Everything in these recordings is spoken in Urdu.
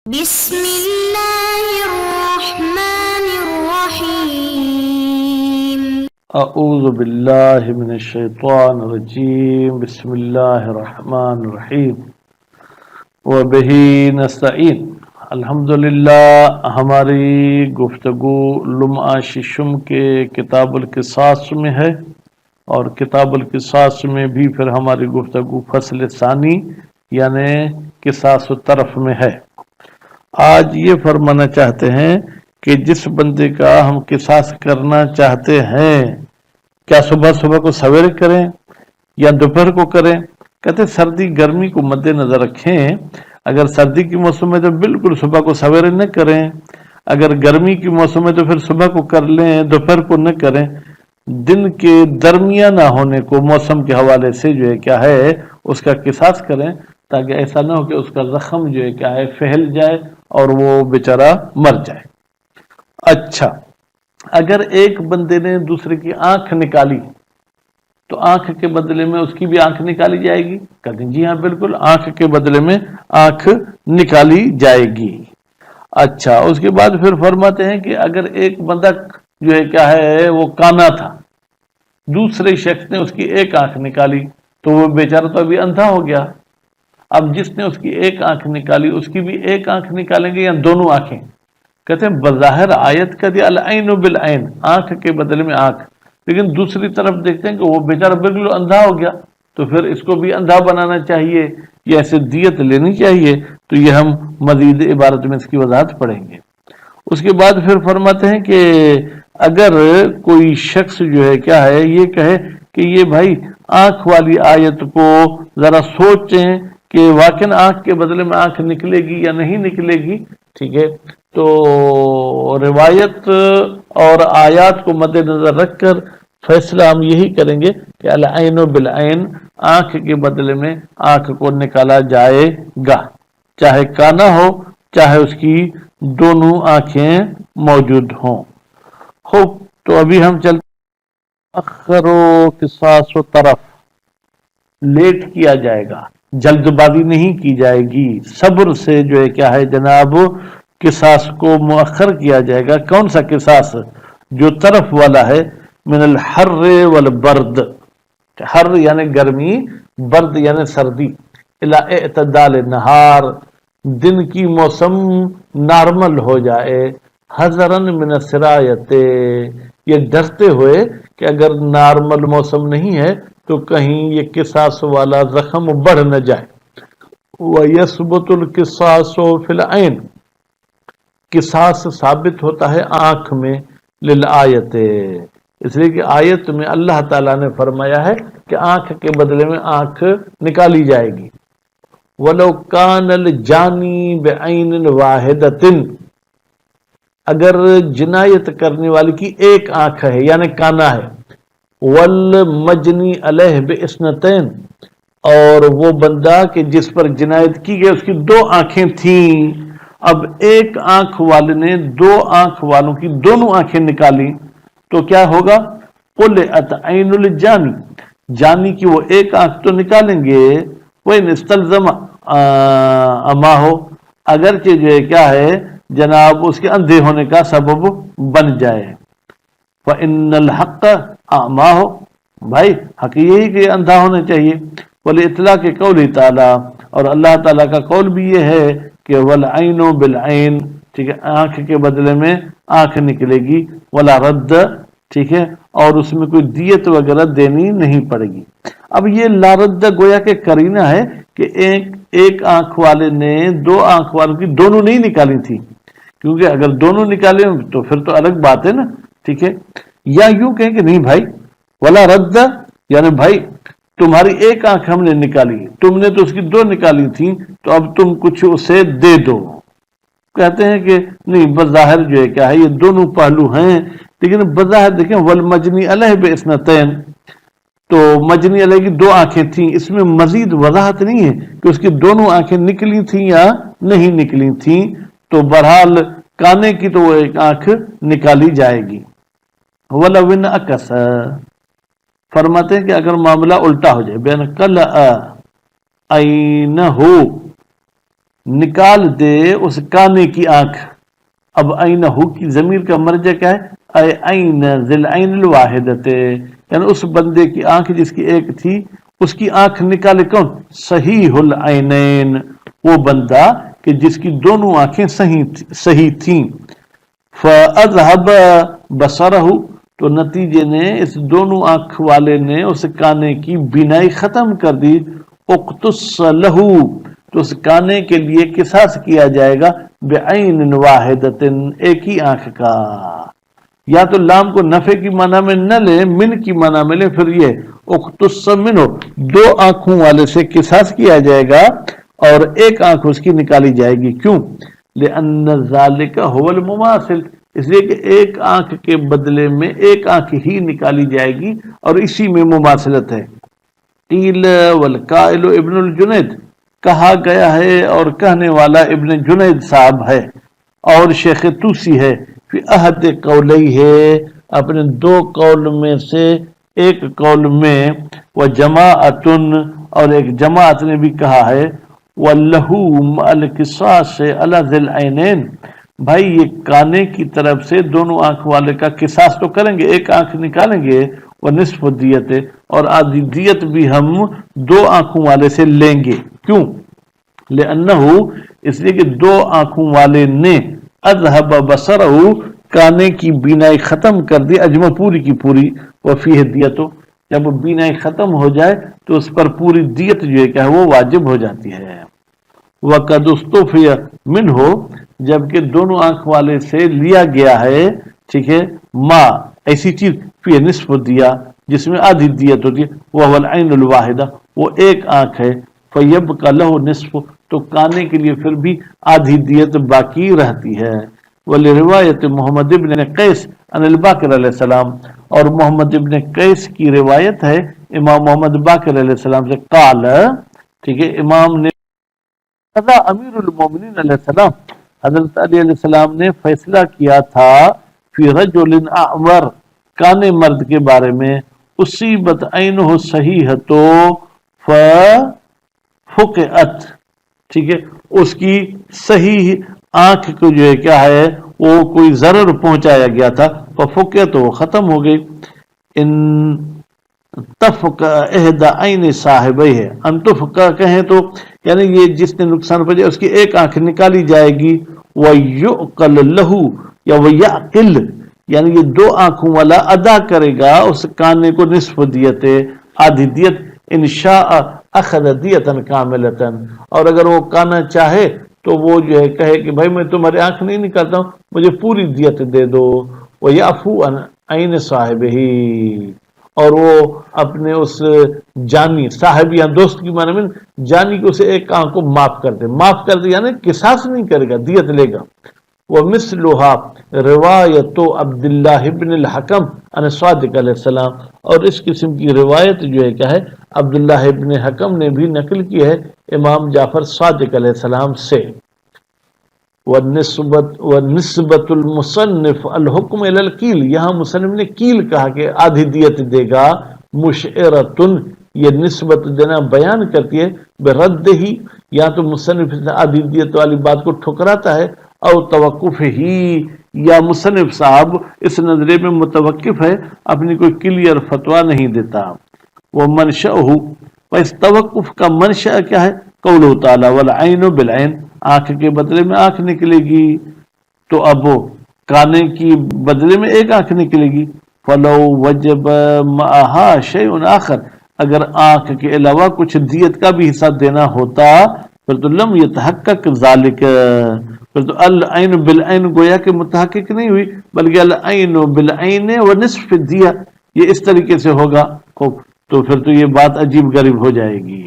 بسم اللہ الرحمن الرحیم اعوذ باللہ من الشیطان الرجیم بسم اللہ الرحمن الرحیم وبہ نستعین۔ الحمدللہ ہماری گفتگو لمعہ ششم کے کتاب القصاص میں ہے، اور کتاب القصاص میں بھی پھر ہماری گفتگو فصل ثانی یعنی قصاص و طرف میں ہے۔ آج یہ فرمانا چاہتے ہیں کہ جس بندے کا ہم قصاص کرنا چاہتے ہیں، کیا صبح صبح کو سویرے کریں یا دوپہر کو کریں؟ کہتے ہیں سردی گرمی کو مد نظر رکھیں۔ اگر سردی کی موسم میں تو بالکل صبح کو سویرے نہ کریں، اگر گرمی کی موسم میں تو پھر صبح کو کر لیں، دوپہر کو نہ کریں۔ دن کے درمیانہ ہونے کو موسم کے حوالے سے جو ہے کیا ہے اس کا قصاص کریں، تاکہ ایسا نہ ہو کہ اس کا زخم جو ہے کیا ہے پھیل جائے اور وہ بیچارہ مر جائے۔ اچھا، اگر ایک بندے نے دوسرے کی آنکھ نکالی تو آنکھ کے بدلے میں اس کی بھی آنکھ نکالی جائے گی؟ کہتے ہیں جی ہاں بالکل، آنکھ کے بدلے میں آنکھ نکالی جائے گی۔ اچھا، اس کے بعد پھر فرماتے ہیں کہ اگر ایک بندہ جو ہے کیا ہے وہ کانا تھا، دوسرے شخص نے اس کی ایک آنکھ نکالی تو وہ بیچارہ تو ابھی اندھا ہو گیا۔ اب جس نے اس کی ایک آنکھ نکالی اس کی بھی ایک آنکھ نکالیں گے یا دونوں آنکھیں؟ کہتے ہیں بظاہر آیت کا دیا العین بالعین، آنکھ کے بدلے میں آنکھ، لیکن دوسری طرف دیکھتے ہیں کہ وہ بیچارہ بالکل اندھا ہو گیا، تو پھر اس کو بھی اندھا بنانا چاہیے یا ایسے دیت لینی چاہیے؟ تو یہ ہم مزید عبارت میں اس کی وضاحت پڑھیں گے۔ اس کے بعد پھر فرماتے ہیں کہ اگر کوئی شخص جو ہے کیا ہے یہ کہے کہ یہ بھائی آنکھ والی آیت کو ذرا سوچیں کہ واقعی آنکھ کے بدلے میں آنکھ نکلے گی یا نہیں نکلے گی، ٹھیک ہے، تو روایت اور آیات کو مد نظر رکھ کر فیصلہ ہم یہی کریں گے کہ العین بالعین، آنکھ کے بدلے میں آنکھ کو نکالا جائے گا، چاہے کانا ہو چاہے اس کی دونوں آنکھیں موجود ہوں۔ خوب، تو ابھی ہم چلتے اخرو قصاص و طرف، لیٹ کیا جائے گا، جلد بازی نہیں کی جائے گی، صبر سے جو ہے کیا ہے جناب قصاص کو مؤخر کیا جائے گا۔ کون سا قصاص؟ جو طرف والا ہے، من الحر والبرد، حر یعنی گرمی، برد یعنی سردی، الی اعتدال نہار، دن کی موسم نارمل ہو جائے، حذرن من السرایت، یہ ڈرتے ہوئے کہ اگر نارمل موسم نہیں ہے تو کہیں یہ قصاص والا زخم بڑھ نہ جائے۔ وَيَثْبُتُ الْقِصَاصُ فِي الْعَيْنِ، قصاص ثابت ہوتا ہے آنکھ میں، للآیت، اس لیے کہ آیت میں اللہ تعالیٰ نے فرمایا ہے کہ آنکھ کے بدلے میں آنکھ نکالی جائے گی۔ وَلَوْ كَانَ الْجَانِي بِعَيْنٍ وَاحِدَةٍ، اگر جنایت کرنے والی کی ایک آنکھ ہے یعنی کانا ہے، وَالْمَجْنِي عَلَيْهِ بِإِثْنَتَيْنِ، اور وہ بندہ کہ جس پر جنایت کی گئی اس کی دو آنکھیں تھیں، اب ایک آنکھ والے نے دو آنکھ والوں کی دونوں آنکھیں نکالی تو کیا ہوگا؟ قُلِعَتْ عَيْنُ الْجَانِي، جانی کی وہ ایک آنکھ تو نکالیں گے، وَإِنِ اسْتَلْزَمَ أَمَاهُ، اگرچہ جو ہے کیا ہے جناب اس کے اندھے ہونے کا سبب بن جائے۔ فَإِنَّ الْحَقَّ أَعْمَاهُ، بھائی حق یہی کہ اندھا ہونا چاہیے۔ وَلِإِطْلَاقِ قَوْلِ تعالیٰ، اور اللہ تعالیٰ کا قول بھی یہ ہے کہ وَالْعَيْنُ بِالْعَيْنِ، ٹھیک ہے، آنکھ کے بدلے میں آنکھ نکلے گی، وَلَا رَدَّ، ٹھیک ہے، اور اس میں کوئی دیت وغیرہ دینی نہیں پڑے گی۔ اب یہ لا رد گویا کہ قرینہ ہے کہ ایک آنکھ والے نے دو آنکھ والوں کی دونوں نہیں نکالی تھی، کیونکہ اگر دونوں نکالے تو پھر تو الگ بات ہے نا، ٹھیک ہے، یا یوں کہیں کہ نہیں بھائی ولا رد، یعنی بھائی تمہاری ایک آنکھ ہم نے نکالی، تم نے تو اس کی دو نکالی تھی، تو اب تم کچھ اسے دے دو۔ کہتے ہیں کہ نہیں، بظاہر جو ہے کیا ہے یہ دونوں پہلو ہیں، لیکن بظاہر دیکھیں والمجنی علیہ باثنتین، تو مجنی علیہ کی دو آنکھیں تھیں، اس میں مزید وضاحت نہیں ہے کہ اس کی دونوں آنکھیں نکلی تھیں یا نہیں نکلی تھیں، تو بہرحال کانے کی تو وہ ایک آنکھ نکالی جائے گی۔ وَلَوْ انعکس، فرماتے ہیں کہ اگر معاملہ الٹا ہو جائے، بین قلع عینہ، نکال دے اس کانے کی آنکھ. اب اینہ کی ضمیر کا مرجع کیا ہے؟ اے این ذل عین الواحدت، یعنی اس بندے کی آنکھ جس کی ایک تھی، اس کی آنکھ نکالے کون؟ صحیح العینین، وہ بندہ کہ جس کی دونوں آنکھیں صحیح تھیں. فاذهب بصرہ، تو نتیجے نے اس دونوں آنکھ والے نے اس کانے کی بینائی ختم کر دی. اقتص لہو، تو اس کانے کے لیے قصاص کیا جائے گا بعین واحدت، ایک ہی آنکھ کا. یا تو لام کو نفع کی معنی میں نہ لیں، من کی معنی میں لیں، پھر یہ اقتص منہ، دو آنکھوں والے سے قصاص کیا جائے گا اور ایک آنکھ اس کی نکالی جائے گی. کیوں؟ لأن ذالک هو المماثل، اس لیے کہ ایک آنکھ کے بدلے میں ایک آنکھ ہی نکالی جائے گی اور اسی میں مماثلت ہے. قیل والقائل ابن الجنید، کہا گیا ہے اور کہنے والا ابن جنید صاحب ہے اور شیخ توسی ہے. فی احد قولی ہے، اپنے دو قول میں سے ایک قول میں، و جماعتن، اور ایک جماعت نے بھی کہا ہے، وَلَّهُ مَعَ الْقِصَاصِ عَلَى ذِي الْعَيْنَيْنِ، بھائی یہ کانے کی طرف سے دونوں آنکھ والے کا قصاص تو کریں گے، ایک آنکھ نکالیں گے، وَنِصْفُ دیت، اور آدھی دیت بھی ہم دو آنکھوں والے سے لیں گے. کیوں؟ لِأَنَّهُ، اس لیے کہ دو آنکھوں والے نے اذهب بصرہ، کانے کی بینائی ختم کر دی، اجمع پوری کی پوری، وفیہ دیتو، جب بینائی ختم ہو جائے تو اس پر پوری دیت جو ہے کیا ہے وہ واجب ہو جاتی ہے. وَقَدْ اُسْتُوفِيَ مِنْهُ، جبکہ دونوں آنکھ والے سے لیا گیا ہے، ٹھیک ہے، ما، ایسی چیز، فی نصف دیا، جس میں آدھی دیت ہوتی ہے، وَهُوَ الْعَيْنُ الْوَاحِدَةُ، وہ ایک آنکھ ہے. فَيَبْقَ لَهُ نِصْفُ، تو کانے کے لیے پھر بھی آدھی دیت باقی رہتی ہے. وَلِرِوَایَتِ محمد ابن قیس عن الباقر علیہ السلام، اور محمد ابن قیس کی روایت ہے امام محمد باقر علیہ السلام سے، قال، ٹھیک ہے، امام نے امیر المومنین علیہ السلام، حضرت علی علیہ السلام نے فیصلہ کیا تھا، فی رجل اعور، کانے مرد کے بارے میں، اصیبت عینہ صحیحۃ ففقئت، ٹھیک ہے، اس کی صحیح آنکھ کو جو ہے کیا ہے وہ کوئی ضرر پہنچایا گیا تھا، ففقئت، تو وہ ختم ہو گئی. ان تفق احدى عین صاحبہ ہے، ان تفق کہیں تو یعنی یہ جس نے نقصان پہنچایا اس کی ایک آنکھ نکالی جائے گی. وَيُعْقَلْ لَهُ، یا وَيَعْقِلْ، یعنی یہ دو آنکھوں والا ادا کرے گا اس کانے کو نصف دیت، آدھی دیت، ان شاء اخذ دیتا کاملتا، اور اگر وہ کانا چاہے تو وہ جو ہے کہے کہ بھائی میں تمہاری آنکھ نہیں نکالتا ہوں، مجھے پوری دیت دے دو. وَيَعْفُو عَنْ عَيْنِ صَاحِبِهِ، اور وہ اپنے اس جانی صاحب یا دوست کی معنی میں جانی کو اسے ایک آنکھ کو معاف کر دے. معاف کر دے یعنی قصاص نہیں کرے گا، دیت لے گا. وَمِثْلُهَا روایت عبداللہ ابن الحکم عن صادق علیہ السلام، اور اس قسم کی روایت جو ہے کیا ہے عبداللہ ابن حکم نے بھی نقل کی ہے امام جعفر صادق علیہ السلام سے. وَنِسْبَةُ الْمُصَنِّفِ الْحُكْمِ إِلَى الْقِيلِ، یہاں مصنف نے کیل کہا کہ آدھی دیت دے گا. مُشْعِرَةٌ، یہ نسبت دینا بیان کرتی ہے، بِرَدِّهِ، یا تو مصنف آدھی دیت والی بات کو ٹھکراتا ہے، او توقف ہی، یا مصنف صاحب اس نظرے میں متوقف ہے، اپنی کوئی کلیئر فتویٰ نہیں دیتا. وَمَنْشَأُهُ، اس توقف کا منشأ کیا ہے؟ قولہ تعالی وَالْعَيْنُ بِالْعَيْنِ، آنکھ کے بدلے میں آنکھ نکلے گی، تو اب کانے کی بدلے میں ایک آنکھ نکلے گی. فَلَوْ وَجَبَ مَعَهَا شَيْءٌ آخر، اگر آنکھ کے علاوہ کچھ دیت کا بھی حصہ دینا ہوتا پھر تو لم یتحقق ذالک، پھر تو العین بالعین گویا کہ متحقق نہیں ہوئی، بلکہ العین بالعین ونصف الدیہ، یہ اس طریقے سے ہوگا. خوب، تو پھر تو یہ بات عجیب غریب ہو جائے گی.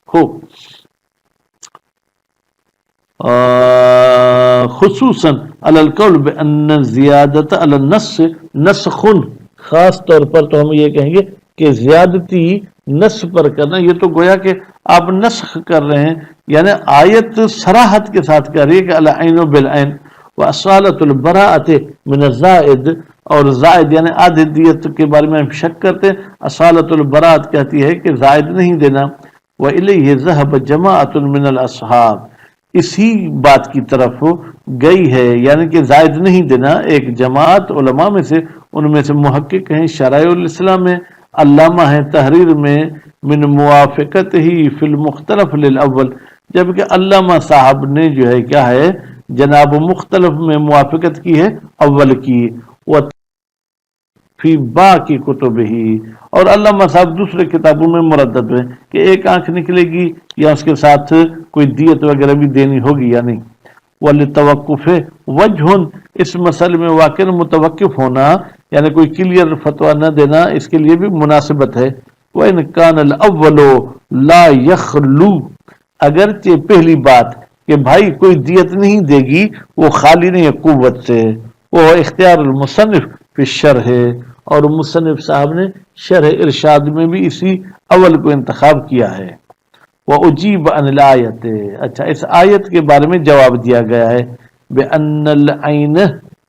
خوب، خصوصاً علی القول بان زیادت علی النص نسخ، خاص طور پر تو ہم یہ کہیں گے کہ زیادتی نص پر کرنا، یہ تو گویا کہ آپ نسخ کر رہے ہیں، یعنی آیت صراحت کے ساتھ کہہ رہی ہے کہ العین بالعین. واصالۃ البراءۃ من الزائد، اور زائد یعنی آدھی دیت کے بارے میں ہم شک کرتے ہیں، اصالۃ البراءۃ کہتی ہے کہ زائد نہیں دینا. وإلیہ ذهب جماعۃ من الاصحاب، اسی بات کی طرف گئی ہے، یعنی کہ زائد نہیں دینا۔ ایک جماعت علماء میں سے، ان میں سے محقق ہیں، شرائع الاسلام میں علامہ ہیں، تحریر میں من موافقت ہی فی المختلف للاول، جبکہ علامہ صاحب نے جو ہے کیا ہے جناب مختلف میں موافقت کی ہے اول کی، وہ فی باقی کتب ہی، اور علامہ صاحب دوسرے کتابوں میں مردد ہے کہ ایک آنکھ نکلے گی یا اس کے ساتھ کوئی دیت وغیرہ بھی دینی ہوگی یا نہیں۔ وَلِتَوَقُّفِ وَجْهٌ، اس مسئلے میں واقع متوقف ہونا یعنی کوئی کلیئر فتویٰ نہ دینا، اس کے لیے بھی مناسبت ہے۔ وَإِنْ كَانَ الْأَوَّلُ لَا يَخْلُو، اگرچہ پہلی بات کہ بھائی کوئی دیت نہیں دے گی وہ خالی نہیں ہے قوت سے، وہ اختیار المصنف فی الشرح ہے، اور مصنف صاحب نے شرح ارشاد میں بھی اسی اول کو انتخاب کیا ہے۔ وَأُجِيبَ عَنِ الْآيَةِ، اچھا اس آیت کے بارے میں جواب دیا گیا ہے بِأَنَّ الْعَيْنَ،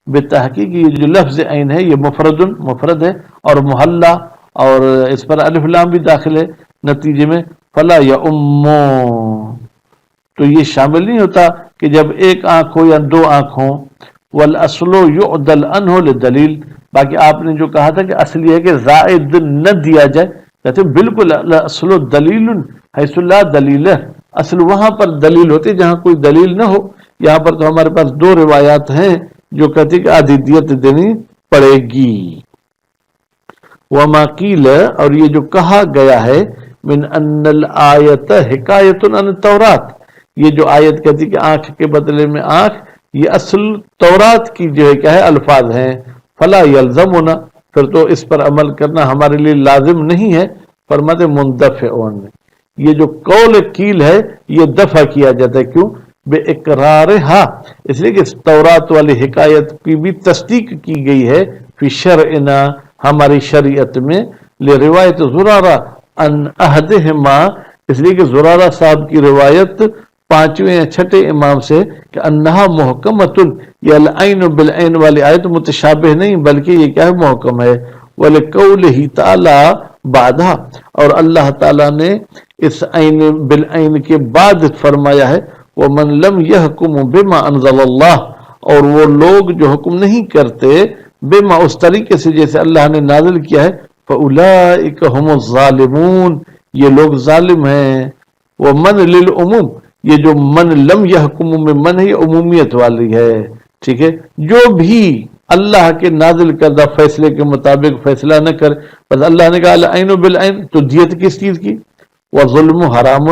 بتحقیق یہ جو لفظ عین ہے یہ مفرد ہے اور محلہ، اور اس پر الف لام بھی داخل ہے، نتیجے میں فلا یؤم، تو یہ شامل نہیں ہوتا کہ جب ایک آنکھ ہو یا دو آنکھ ہوں۔ والاصل یعدل عنہ لدلیل، باقی آپ نے جو کہا تھا کہ اصل یہ ہے کہ زائد نہ دیا جائے، کہتے بالکل الاصل دلیل حیث لا دلیل، اصل وہاں پر دلیل ہوتی جہاں کوئی دلیل نہ ہو۔ یہاں پر تو ہمارے پاس دو روایات ہیں جو کہتی کہ آدھی دیت دینی پڑے گی۔ وما قیل، اور یہ جو کہا گیا ہے من ان الآیت حکایت عن التورات، یہ جو آیت کہتی کہ آنکھ کے بدلے میں آنکھ، یہ اصل تورات کی جو ہے کیا ہے الفاظ ہیں۔ فلا یلزمنا، پھر تو اس پر عمل کرنا ہمارے لیے لازم نہیں ہے۔ فرماتے مندفعون، یہ جو قول قیل ہے یہ دفع کیا جاتا ہے، کیوں؟ بے اقرارہا، اس لیے کہ تورات والی حکایت کی بھی تصدیق کی گئی ہے فی شرعنا، ہماری شریعت میں، لروایت زرارہ ان احدہما، اس لیے کہ زرارہ صاحب کی روایت پانچویں یا چھٹے امام سے کہ انہا محکمۃ، یہ العین بالعین والی آیت متشابہ نہیں بلکہ یہ کیا ہے محکم ہے۔ وَلِقَوْلِهِ تَعَالَى بعدہ، اور اللہ تعالیٰ نے اس عین بالعین کے بعد فرمایا ہے وَمَنْ لَمْ يَحْكُمْ بِمَا أَنزَلَ اللَّهُ، اور وہ لوگ جو حکم نہیں کرتے بما اس طریقے سے جیسے اللہ نے نازل کیا ہے، فَأُولَئِكَ هُمُ الظَّالِمُونَ، یہ لوگ ظالم ہیں۔ وَمَنْ لِلْعُمُوم، یہ جو من لم يحکم میں من ہے یہ عمومیت والی ہے، ٹھیک ہے، جو بھی اللہ کے نازل کردہ فیصلے کے مطابق فیصلہ نہ کر، بس اللہ نے کہا العین بالعین، تو دیت کس چیز کی؟ وظلم حرام،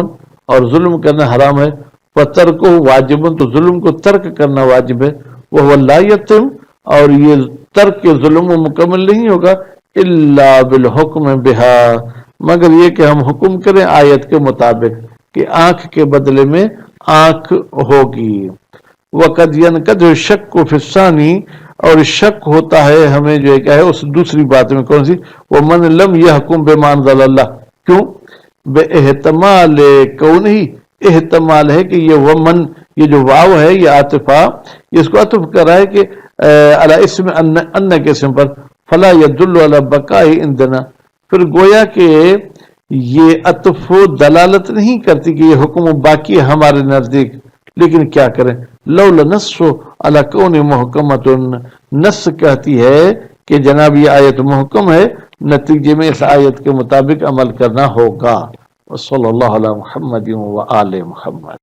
اور ظلم کرنا حرام ہے۔ وترک واجب، تو ظلم کو ترک کرنا واجب ہے۔ وہ لا یتم، اور یہ ترک ظلم مکمل نہیں ہوگا الا بالحکم بہا، مگر یہ کہ ہم حکم کریں آیت کے مطابق کہ آنکھ کے بدلے میں آنکھ ہوگی۔ وقد ينقض الشک فی الثانی، اور شک ہوتا ہے ہمیں جو ہے کیا ہے اس دوسری بات میں، کون سی؟ ومن لم يحکم بما انزل اللہ، کیوں؟ بے احتمال کون ہی، احتمال ہے کہ یہ ومن، یہ جو واو ہے یہ عاطفہ، اس کو عطف کر رہا ہے کہ علی اسم ان کے اسم پر، فلا يدل علی بقاء عندنا، پھر گویا کہ یہ عطف دلالت نہیں کرتی کہ یہ حکم باقی ہے ہمارے نزدیک، لیکن کیا کریں؟ لولا نص علی کون محکمۃ، نص کہتی ہے کہ جناب یہ آیت محکم ہے، نتیجے میں اس آیت کے مطابق عمل کرنا ہوگا۔ وصلی اللہ علی محمد و آل محمد۔